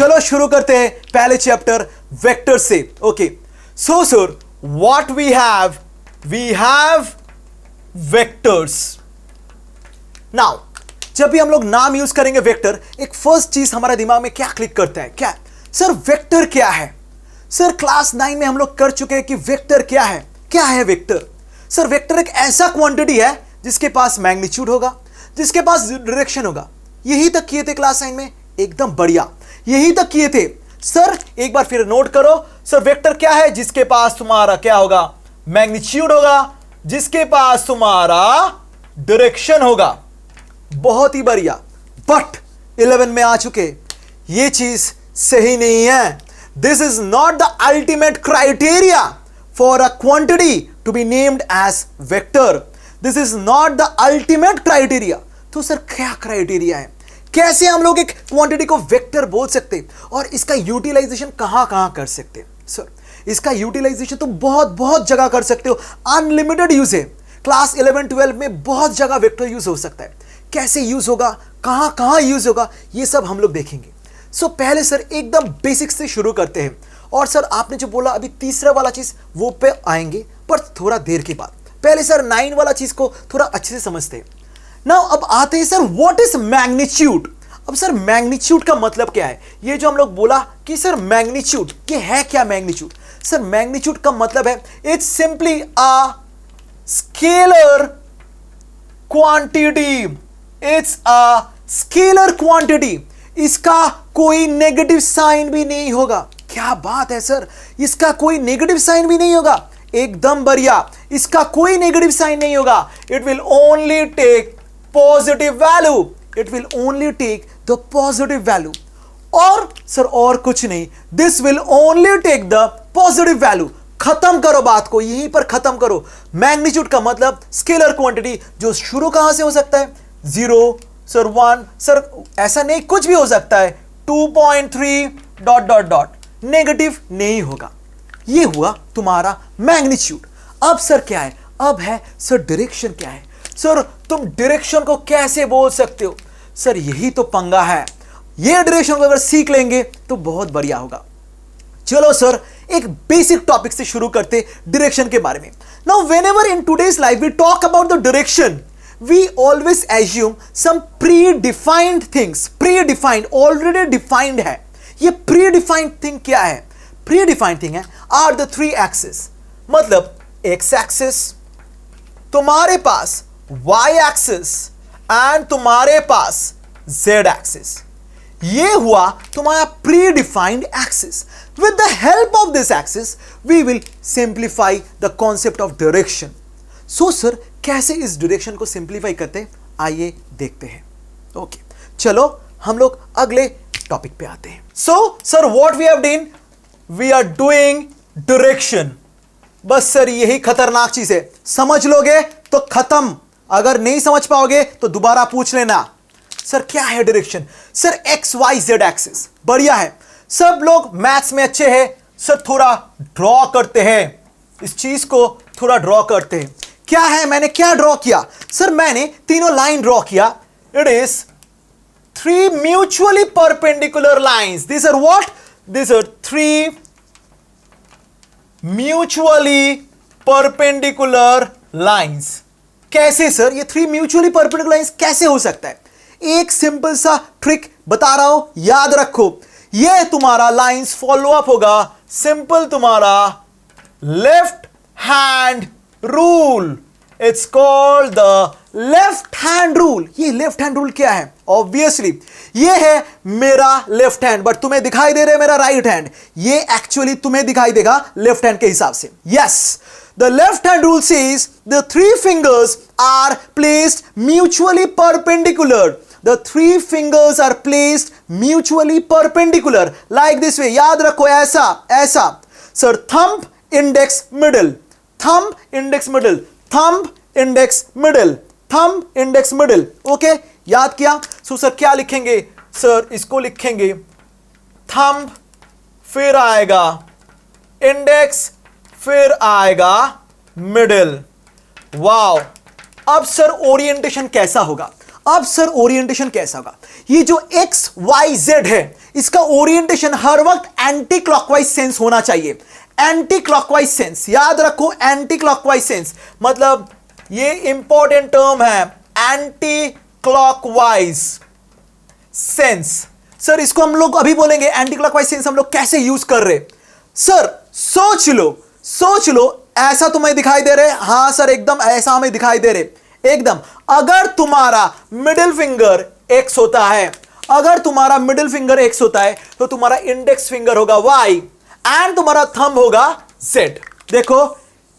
चलो शुरू करते हैं पहले चैप्टर वेक्टर से। Okay, so sir what we have vectors. Now जब भी हम लोग नाम यूज करेंगे वेक्टर, एक फर्स्ट चीज हमारे दिमाग में क्या क्लिक करता है, क्या सर वेक्टर क्या है? सर क्लास 9 में हम लोग कर चुके हैं कि वेक्टर क्या है। क्या है वेक्टर? सर वेक्टर एक ऐसा क्वांटिटी है जिसके पास मैग्नीट्यूड होगा, जिसके पास डायरेक्शन होगा। यही तक किए थे क्लास 9 में, एकदम बढ़िया, यही तक किए थे। सर एक बार फिर नोट करो, सर वेक्टर क्या है? जिसके पास तुम्हारा क्या होगा? मैग्नीट्यूड होगा, जिसके पास तुम्हारा डायरेक्शन होगा। बहुत ही बढ़िया। बट 11 में आ चुके, ये चीज सही नहीं है। This is not the ultimate criteria for a quantity to be named as vector. This is not the ultimate criteria. तो सर क्या क्राइटेरिया है? कैसे हम लोग एक क्वांटिटी को वेक्टर बोल सकते और इसका यूटिलाइजेशन कहां कहां कर सकते? सर इसका यूटिलाइजेशन तो बहुत जगह कर सकते हो, अनलिमिटेड यूज है। क्लास 11-12 में बहुत जगह वेक्टर यूज हो सकता है। कैसे यूज होगा, कहां कहां यूज होगा, ये सब हम लोग देखेंगे। सो पहले सर एकदम बेसिक से शुरू करते हैं। और सर आपने जो बोला अभी तीसरा वाला चीज वो पे आएंगे, पर थोड़ा देर के बाद। पहले सर 9 वाला चीज को थोड़ा अच्छे से समझते हैं। नाउ अब आते हैं सर व्हाट इज मैग्नीट्यूड। अब सर मैग्नीट्यूड का मतलब क्या है? ये जो हम लोग बोला कि सर मैग्नीट्यूड के है क्या? मैग्नीट्यूड, सर मैग्नीट्यूड का मतलब है it's simply a scalar quantity. It's a scalar quantity. इसका कोई नेगेटिव साइन भी नहीं होगा। क्या बात है सर, इसका कोई नेगेटिव साइन भी नहीं होगा। एकदम बढ़िया, इसका कोई नेगेटिव साइन नहीं होगा। It will only take positive value. It will only take the positive value. और सर और कुछ नहीं, this will only take the positive value. खत्म करो बात को, यहीं पर खत्म करो। मैग्नीट्यूड का मतलब स्केलर क्वांटिटी, जो शुरू कहां से हो सकता है? 0 सर 1 सर ऐसा नहीं, कुछ भी हो सकता है। 2.3 डॉट डॉट डॉट, नेगेटिव नहीं होगा। ये हुआ तुम्हारा मैग्नीट्यूड। अब सर क्या है? अब है सर डायरेक्शन क्या है? सर तुम डायरेक्शन को कैसे बोल सकते हो? सर यही तो पंगा है। ये डायरेक्शन को अगर सीख लेंगे तो बहुत बढ़िया होगा। चलो सर एक बेसिक टॉपिक से शुरू करते डायरेक्शन के बारे में। Now whenever in today's life we talk about the direction, we always assume some predefined things। predefined, already defined है। ये predefined thing क्या है? predefined thing है are the 3 axes। मतलब x axis, तुम्हारे पास y axis and तुम्हारे पास z axis। ये हुआ तुम्हारा predefined axis। with the help of this axis we will simplify the concept of direction। So sir कैसे इस डायरेक्शन को सिंप्लीफाई करते हैं, आइए देखते हैं। ओके चलो हम लोग अगले टॉपिक पे आते हैं। So sir what we have done, we are doing direction. बस सर यही खतरनाक चीज है, समझ लोगे तो खत्म, अगर नहीं समझ पाओगे तो दोबारा पूछ लेना। सर क्या है direction? Sir X Y Z axis. बढ़िया है, सब लोग मैथ्स में अच्छे हैं। सर थोड़ा ड्रॉ करते हैं, इस चीज को थोड़ा ड्रॉ करते हैं। क्या है, मैंने क्या ड्रॉ किया? सर मैंने तीनों लाइन ड्रॉ किया। It is 3 mutually perpendicular lines. This are what? This are 3 mutually perpendicular lines. कैसे सर ये 3 म्यूचुअली परपेंडिकुलर लाइंस कैसे हो सकता है? एक सिंपल सा ट्रिक बता रहा हूं, याद रखो। ये तुम्हारा लाइंस फॉलो अप होगा, सिंपल तुम्हारा left hand rule. It's called the left hand rule. ये लेफ्ट हैंड रूल क्या है? ऑब्वियसली ये है मेरा लेफ्ट हैंड, बट तुम्हें दिखाई दे रहा है मेरा राइट हैंड। ये एक्चुअली तुम्हें दिखाई देगा लेफ्ट हैंड के हिसाब से। Yes, the left hand rule says the 3 fingers are placed mutually perpendicular। The 3 fingers are placed mutually perpendicular like this way। याद रखो, ऐसा ऐसा। Sir thumb index middle, thumb index middle, thumb index middle, thumb index middle. Okay याद किया? So sir क्या लिखेंगे? Sir इसको लिखेंगे थंब, फिर आएगा इंडेक्स, फिर आएगा मिडिल। वाओ, अब सर ओरिएंटेशन कैसा होगा? अब सर ओरिएंटेशन कैसा होगा? ये जो एक्स वाई जेड है इसका ओरिएंटेशन हर वक्त एंटी क्लॉकवाइज सेंस होना चाहिए। एंटी क्लॉकवाइज सेंस याद रखो, एंटी क्लॉकवाइज सेंस मतलब ये इंपॉर्टेंट टर्म है, एंटी क्लॉकवाइज सेंस। सर इसको हम लोग अभी बोलेंगे एंटी क्लॉकवाइज सेंस हम लोग कैसे यूज कर रहे। सर सोच लो ऐसा तुम्हें दिखाई दे रहे? हां सर एकदम ऐसा हमें दिखाई दे रहे एकदम। अगर तुम्हारा मिडिल फिंगर एक्स होता है, अगर तुम्हारा मिडिल फिंगर एक्स होता है तो तुम्हारा इंडेक्स फिंगर होगा वाई एंड तुम्हारा थंब होगा जेड। देखो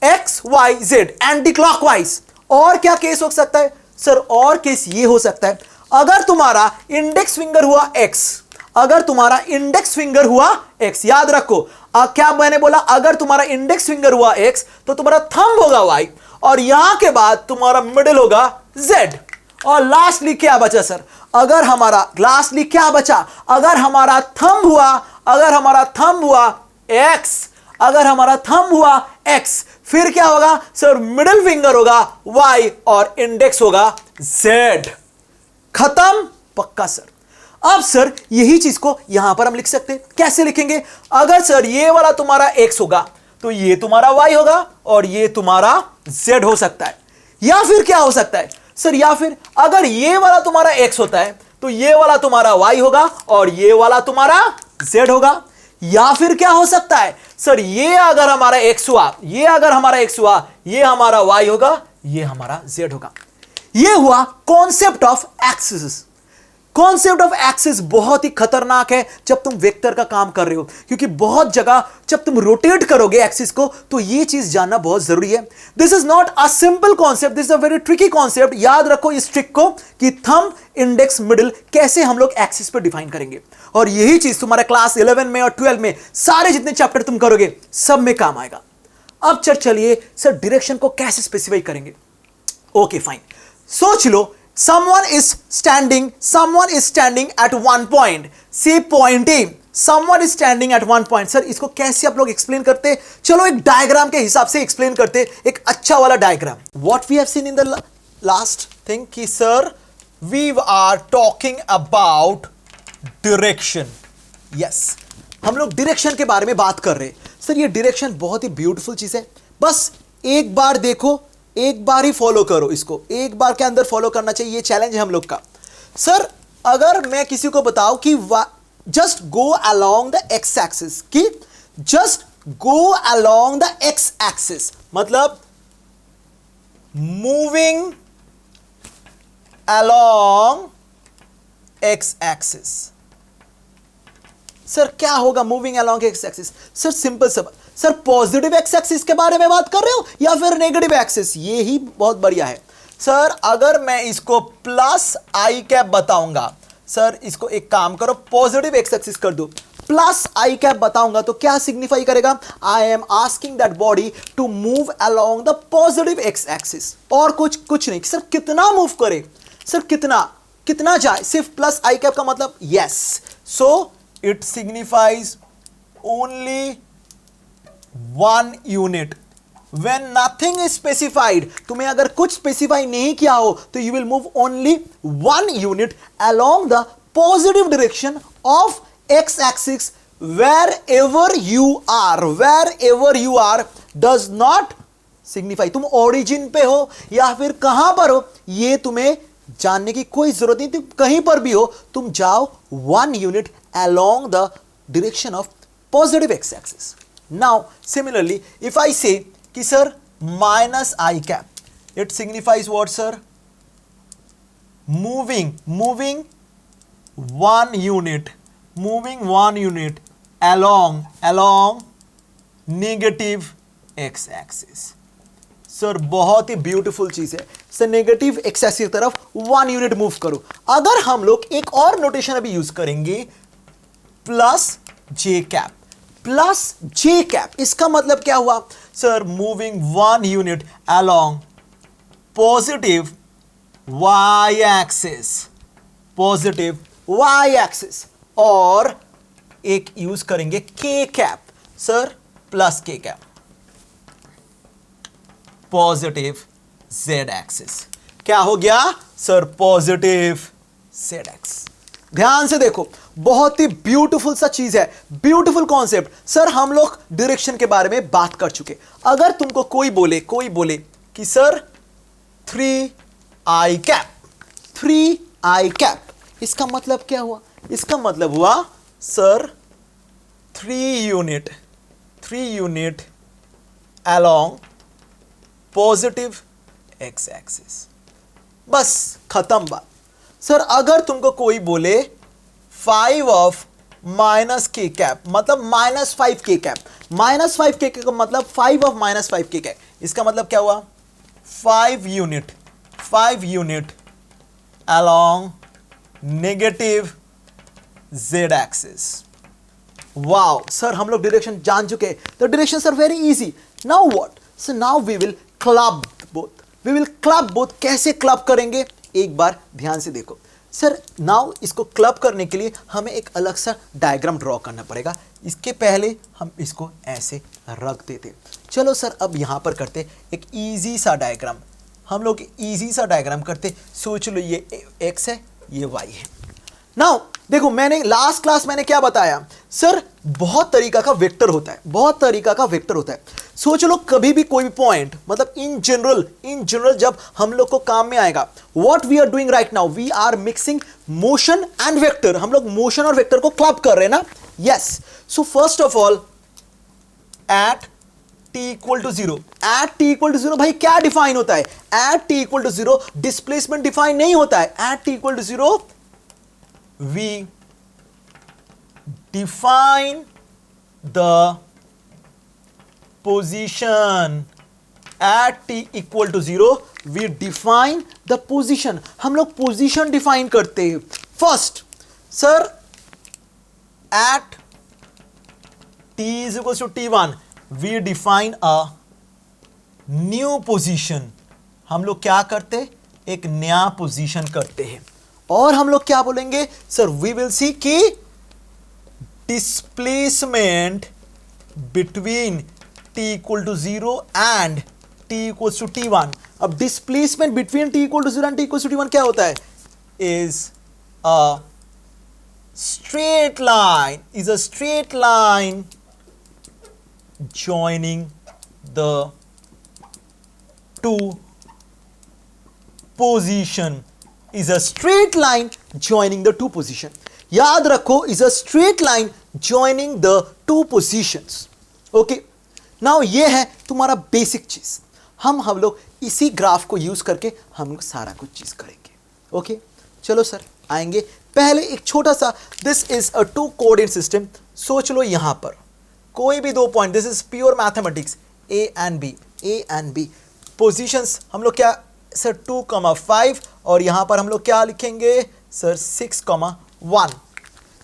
X Y Z anti clockwise. और क्या केस हो सकता है सर? और केस ये हो सकता है अगर तुम्हारा इंडेक्स फिंगर हुआ एक्स, अगर तुम्हारा इंडेक्स फिंगर हुआ एक्स, याद रखो क्या मैंने बोला? अगर तुम्हारा इंडेक्स फिंगर हुआ एक्स तो तुम्हारा थंब होगा वाई और यहां के बाद तुम्हारा मिडिल होगा जेड। और लास्टली क्या बचा सर? अगर हमारा लास्टली क्या बचा? अगर हमारा थंब हुआ, अगर हमारा थंब हुआ एक्स, अगर हमारा थंब हुआ एक्स, फिर क्या होगा सर? मिडिल फिंगर होगा वाई और इंडेक्स होगा जेड। खत्म? पक्का सर। अब सर यही चीज को यहां पर हम लिख सकते हैं। कैसे लिखेंगे? अगर सर ये वाला तुम्हारा एक्स होगा तो ये तुम्हारा वाई होगा और ये तुम्हारा जेड हो सकता है। या फिर क्या हो सकता है सर? या फिर अगर ये वाला तुम्हारा एक्स होता है तो ये वाला तुम्हारा वाई होगा और ये वाला तुम्हारा जेड होगा। या फिर क्या हो सकता है सर? ये अगर हमारा एक्स हुआ, ये अगर हमारा एक्स हुआ, ये हमारा वाई होगा, ये हमारा जेड होगा। ये हुआ concept of axis. Concept of axis बहुत ही खतरनाक है जब तुम वेक्टर का काम कर रहे हो, क्योंकि बहुत जगह जब तुम रोटेट करोगे एक्सिस को तो ये चीज जानना बहुत जरूरी है। This is not a simple concept, this is a very tricky concept. याद रखो इस ट्रिक को कि थंब, इंडेक्स, मिडिल कैसे हम लोग एक्सिस पर डिफाइन करेंगे। और यही चीज तुम्हारे क्लास 11 में और 12 में सारे जितने चैप्टर तुम करोगे सब में काम आएगा। अब चलिए सर डायरेक्शन को कैसे स्पेसिफाई करेंगे। ओके फाइन, सोच लो someone is standing at one point, say point A, someone is standing at one point। Sir इसको कैसे आप लोग एक्सप्लेन करते? चलो एक डायग्राम के हिसाब से एक्सप्लेन करते, एक अच्छा वाला diagram. What we have seen in the last thing कि sir we are talking about direction. Yes, हम लोग डायरेक्शन के बारे में बात कर रहे हैं। सर ये डायरेक्शन बहुत ही ब्यूटीफुल चीज है, बस एक बार देखो, एक बार ही फॉलो करो इसको, एक बार के अंदर फॉलो करना चाहिए। ये चैलेंज है हम लोग का। सर अगर मैं किसी को बताऊं कि just go along the x axis, कि just go along the x axis मतलब moving along x axis. Sir क्या होगा moving along x axis? Sir simple सब। सर पॉजिटिव एक्स एक्सिस के बारे में बात कर रहे हो या फिर नेगेटिव एक्सिस? ये ही बहुत बढ़िया है। सर अगर मैं इसको प्लस आई कैप बताऊंगा, सर इसको एक काम करो पॉजिटिव एक्स एक्सिस कर दो, प्लस आई कैप बताऊंगा तो क्या सिग्निफाई करेगा? I am asking that body to move along the positive x axis. और कुछ नहीं। सर कितना मूव करे? सर कितना जाए? सिर्फ प्लस आई कैप का मतलब yes, so it signifies only one unit. When nothing is specified, तुम्हें अगर कुछ स्पेसिफाई नहीं किया हो तो you will move only one unit along the positive direction of x axis wherever you are does not signify तुम origin पे हो या फिर कहां पर हो ये तुम्हें जानने की कोई जरूरत नहीं। तुम कहीं पर भी हो तुम जाओ one unit along the direction of positive x axis। Now similarly if I say कि sir minus I cap, it signifies what sir? Moving one unit along negative x axis. Sir बहुत ही ब्यूटीफुल चीज है। Sir negative x axis की तरफ one unit move करो। अगर हम लोग एक और नोटेशन अभी यूज करेंगे plus J cap, plus J cap, इसका मतलब क्या हुआ? Sir moving one unit along positive Y axis, और एक यूज करेंगे K cap, sir plus K cap positive Z axis. क्या हो गया सर? Positive ZX। ध्यान से देखो, बहुत ही ब्यूटीफुल सा चीज है, ब्यूटीफुल कॉन्सेप्ट। सर हम लोग डायरेक्शन के बारे में बात कर चुके। अगर तुमको कोई बोले कि sir 3i cap, 3i cap, इसका मतलब क्या हुआ? इसका मतलब हुआ sir 3 unit along positive x axis. बस खत्म बात। सर अगर तुमको कोई बोले 5 ऑफ माइनस के कैप, मतलब -5k कैप, -5k का मतलब 5 ऑफ -5k कैप, इसका मतलब क्या हुआ? 5 unit along negative z axis. Wow sir, हम लोग डायरेक्शन जान चुके। The directions are very easy. Now what? So now we will club both. कैसे क्लब करेंगे? एक बार ध्यान से देखो सर। नाउ इसको क्लब करने के लिए हमें एक अलग सा डायग्राम ड्रॉ करना पड़ेगा। इसके पहले हम इसको ऐसे रख देते। चलो सर अब यहां पर करते एक इजी सा डायग्राम। हम लोग इजी सा डायग्राम करते। सोच लो ये x है, ये y है। नाउ देखो, मैंने लास्ट क्लास मैंने क्या बताया सर? बहुत तरीका का वेक्टर होता है, सोच लो कभी भी कोई भी पॉइंट, मतलब इन जनरल जब हम लोग को काम में आएगा, what we are doing right now, we are mixing motion and vector. हम लोग मोशन और वेक्टर को क्लब कर रहे हैं ना? Yes. So first of all at t equal to 0, at t equal to 0 भाई क्या डिफाइन होता है? At t equal to 0 displacement define नहीं होता है। At t equal to 0 we define the position. At t equal to 0 we define the position. हम लोग position define करते हैं। First sir at t is equal to t1 we define a new position. हम लोग क्या करते? एक नया पोजीशन करते हैं। और हम लोग क्या बोलेंगे सर? वी विल सी कि displacement between t equal to 0 and t equal to t1। अब displacement between t equal to 0 and t equal to t1 क्या होता है? Is a straight line joining the two position. Is a straight line joining the two position. याद रखो, is a straight line joining the two positions. Okay. Now ये है तुम्हारा basic चीज। हम लोग इसी ग्राफ को यूज करके हम सारा कुछ चीज करेंगे। ओके चलो सर आएंगे। पहले एक छोटा सा, this is a 2 coordinate system. सोच लो यहां पर कोई भी 2 point, this is pure mathematics, A and B positions. हम लोग क्या सर 2,5 और यहां पर हम लोग क्या लिखेंगे सर 6,1।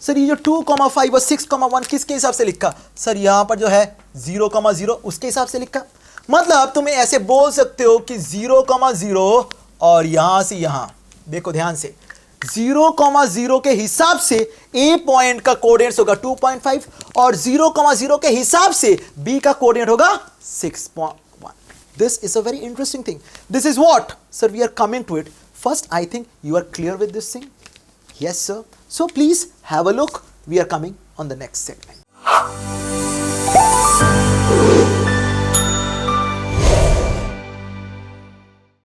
सर ये जो 2,5 और 6,1 किसके हिसाब से लिखा सर? यहां पर जो है 0,0 उसके हिसाब से लिखा। मतलब तुम्हें ऐसे बोल सकते हो कि 0,0 और यहां से यहां देखो ध्यान से, 0,0 के हिसाब से ए पॉइंट का कोऑर्डिनेट्स होगा 2.5 और 0,0 के हिसाब से बी का कोऑर्डिनेट होगा 6.1। This is a very interesting thing. This is what? Sir, we are coming to it. First, I think you are clear with this thing. Yes, sir. So please have a look. We are coming on the next segment.